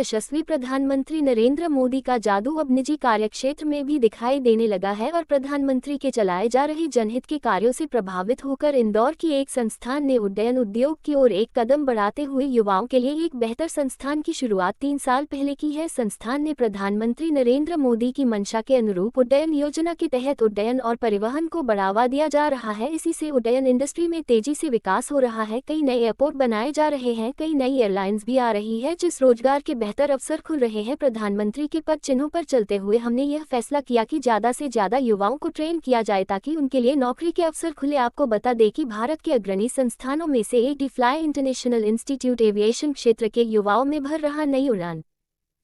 यशस्वी प्रधानमंत्री नरेंद्र मोदी का जादू अब निजी कार्यक्षेत्र में भी दिखाई देने लगा है और प्रधानमंत्री के चलाए जा रहे जनहित के कार्यों से प्रभावित होकर इंदौर की एक संस्थान ने उड्डयन उद्योग की ओर एक कदम बढ़ाते हुए युवाओं के लिए एक बेहतर संस्थान की शुरुआत 3 साल पहले की है। संस्थान ने प्रधानमंत्री नरेंद्र मोदी की मंशा के अनुरूप उड्डयन योजना के तहत उड्डयन और परिवहन को बढ़ावा दिया जा रहा है। इसी से उड्डयन इंडस्ट्री में तेजी से विकास हो रहा है। कई नए एयरपोर्ट बनाए जा रहे हैं, कई नई एयरलाइंस भी आ रही है, जिस रोजगार के बेहतर अवसर खुल रहे हैं। प्रधानमंत्री के पद चिन्हों पर चलते हुए हमने यह फैसला किया कि ज्यादा से ज्यादा युवाओं को ट्रेन किया जाए ताकि उनके लिए नौकरी के अवसर खुले। आपको बता दें कि भारत के अग्रणी संस्थानों में से एक D fly international institute aviation क्षेत्र के युवाओं में भर रहा नई उड़ान।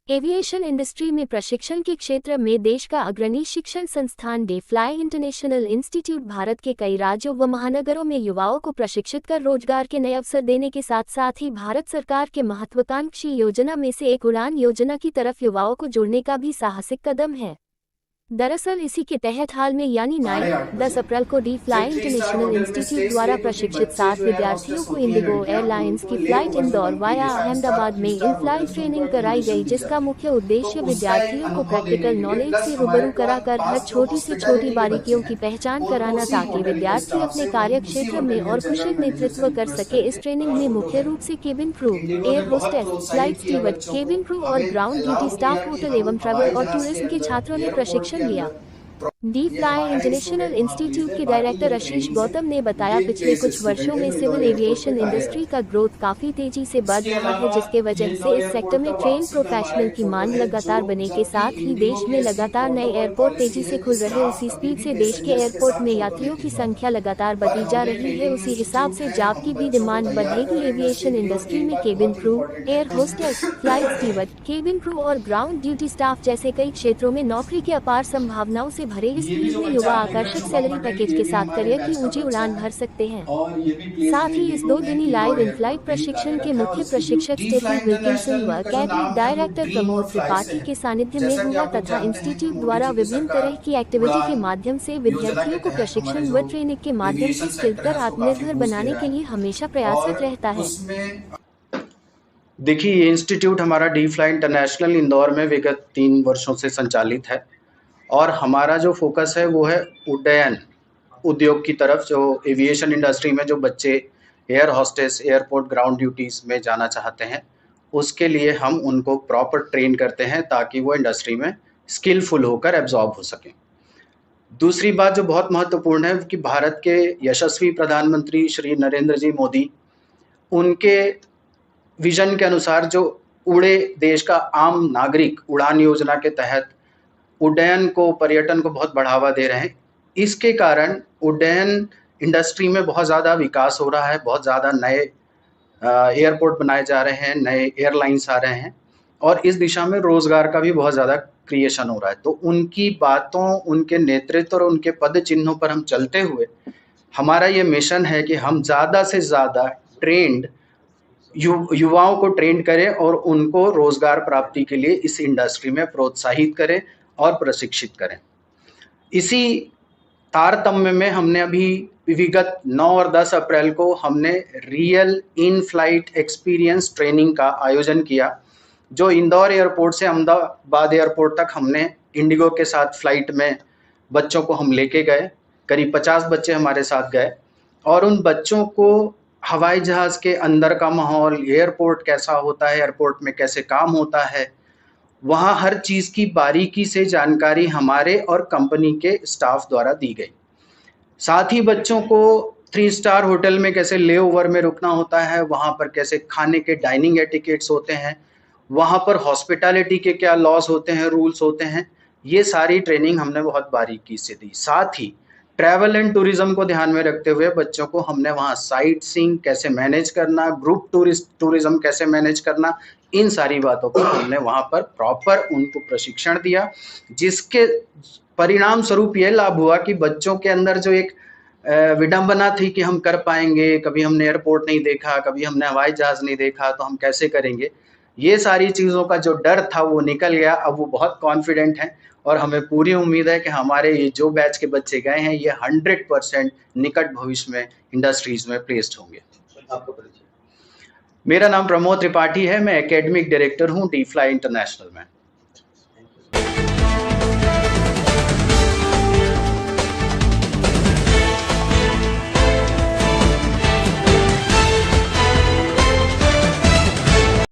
एविएशन इंडस्ट्री में प्रशिक्षण के क्षेत्र में देश का अग्रणी शिक्षण संस्थान D fly international institute Bharat के कई राज्यों व महानगरों में युवाओं को प्रशिक्षित कर रोजगार के नए अवसर देने के साथ साथ ही भारत सरकार के महत्वाकांक्षी योजना में से एक उड़ान योजना की तरफ युवाओं को जोड़ने का भी साहसिक कदम है। दरअसल इसी के तहत हाल में यानी 9-10 अप्रैल को डी फ्लाई इंटरनेशनल इंस्टीट्यूट द्वारा प्रशिक्षित 7 विद्यार्थियों को इंडिगो एयरलाइंस की फ्लाइट इंदौर वाया अहमदाबाद में इन फ्लाइट ट्रेनिंग कराई गई, जिसका मुख्य उद्देश्य विद्यार्थियों को प्रैक्टिकल नॉलेज से रूबरू कराकर हर छोटी से छोटी बारीकियों की पहचान कराना ताकि विद्यार्थी अपने कार्य क्षेत्र में और कुशल नेतृत्व कर सके। इस ट्रेनिंग में मुख्य रूप से cabin crew, air hostess, flight steward, cabin crew और ग्राउंड ड्यूटी स्टाफ, होटल एवं ट्रैवल और टूरिज्म के छात्रों ने प्रशिक्षण लिया। डी फ्लाई इंटरनेशनल इंस्टीट्यूट के डायरेक्टर आशीष गौतम ने बताया, पिछले कुछ वर्षों में सिविल एविएशन इंडस्ट्री का ग्रोथ काफी तेजी से बढ़ रहा है, जिसके वजह से इस सेक्टर में ट्रेन प्रोफेशनल की मांग लगातार बढ़ने के साथ ही देश में लगातार नए एयरपोर्ट तेजी से खुल रहे। उसी स्पीड से देश के एयरपोर्ट में यात्रियों की संख्या लगातार बढ़ती जा रही है, उसी हिसाब से जॉब की भी डिमांड बढ़ेगी। एविएशन इंडस्ट्री में cabin crew, air hostess, flight steward, cabin crew और ग्राउंड ड्यूटी स्टाफ जैसे कई क्षेत्रों में नौकरी की अपार संभावनाओं से भरे इस फील्ड में युवा आकर्षक सैलरी पैकेज के साथ करियर की ऊंची उड़ान भर सकते हैं। साथ ही इस 2 दिनी लाइव इन फ्लाइट प्रशिक्षण के मुख्य प्रशिक्षक स्टेफी विल्किंसन व कैबिनेट डायरेक्टर प्रमोद त्रिपाठी के सानिध्य में हुआ तथा इंस्टीट्यूट द्वारा विभिन्न तरह की एक्टिविटी के माध्यम से विद्यार्थियों को प्रशिक्षण व ट्रेनिंग के माध्यम से स्किल कर आत्मनिर्भर बनाने के लिए हमेशा प्रयासरत रहता है। देखिए, ये इंस्टीट्यूट हमारा डी फ्लाई इंटरनेशनल इंदौर में विगत 3 वर्षों से संचालित है और हमारा जो फोकस है वो है उड्डयन उद्योग की तरफ। जो एविएशन इंडस्ट्री में जो बच्चे air hostess, airport, ground duties में जाना चाहते हैं, उसके लिए हम उनको प्रॉपर ट्रेन करते हैं ताकि वो इंडस्ट्री में स्किलफुल होकर एब्जॉर्ब हो सकें। दूसरी बात जो बहुत महत्वपूर्ण है कि भारत के यशस्वी प्रधानमंत्री श्री नरेंद्र जी मोदी, उनके विजन के अनुसार जो उड़े देश का आम नागरिक उड़ान योजना के तहत उड्डयन को, पर्यटन को बहुत बढ़ावा दे रहे हैं। इसके कारण उड्डयन इंडस्ट्री में बहुत ज़्यादा विकास हो रहा है, बहुत ज़्यादा नए एयरपोर्ट बनाए जा रहे हैं, नए एयरलाइंस आ रहे हैं और इस दिशा में रोज़गार का भी बहुत ज़्यादा क्रिएशन हो रहा है। तो उनकी बातों, उनके नेतृत्व और उनके पद चिन्हों पर हम चलते हुए हमारा ये मिशन है कि हम ज़्यादा से ज़्यादा ट्रेंड युवाओं को ट्रेंड करें और उनको रोज़गार प्राप्ति के लिए इस इंडस्ट्री में प्रोत्साहित करें और प्रशिक्षित करें। इसी तारतम्य में हमने अभी विगत 9 और 10 अप्रैल को हमने real in flight experience training का आयोजन किया, जो इंदौर एयरपोर्ट से अहमदाबाद एयरपोर्ट तक हमने इंडिगो के साथ फ्लाइट में बच्चों को हम लेके गए। करीब 50 बच्चे हमारे साथ गए और उन बच्चों को हवाई जहाज़ के अंदर का माहौल, एयरपोर्ट कैसा होता है, एयरपोर्ट में कैसे काम होता है, वहाँ हर चीज़ की बारीकी से जानकारी हमारे और कंपनी के स्टाफ द्वारा दी गई। साथ ही बच्चों को 3 स्टार होटल में कैसे ले ओवर में रुकना होता है, वहाँ पर कैसे खाने के डाइनिंग एटिकेट्स होते हैं, वहाँ पर हॉस्पिटैलिटी के क्या लॉस होते हैं, रूल्स होते हैं, ये सारी ट्रेनिंग हमने बहुत बारीकी से दी। साथ ही ट्रैवल एंड टूरिज्म को ध्यान में रखते हुए बच्चों को हमने वहाँ साइट सीइंग कैसे मैनेज करना, ग्रुप टूरिज्म कैसे मैनेज करना, इन सारी बातों को हमने वहाँ पर प्रॉपर उनको प्रशिक्षण दिया, जिसके परिणाम स्वरूप ये लाभ हुआ कि बच्चों के अंदर जो एक विडंबना थी कि हम कर पाएंगे, कभी हमने एयरपोर्ट नहीं देखा, कभी हमने हवाई जहाज़ नहीं देखा, तो हम कैसे करेंगे, ये सारी चीज़ों का जो डर था वो निकल गया। अब वो बहुत कॉन्फिडेंट हैं और हमें पूरी उम्मीद है कि हमारे ये जो बैच के बच्चे गए हैं ये 100% निकट भविष्य में इंडस्ट्रीज़ में प्लेस्ड होंगे। आपका परिचय? मेरा नाम प्रमोद त्रिपाठी है, मैं एकेडमिक डायरेक्टर हूँ डी फ्लाई इंटरनेशनल में।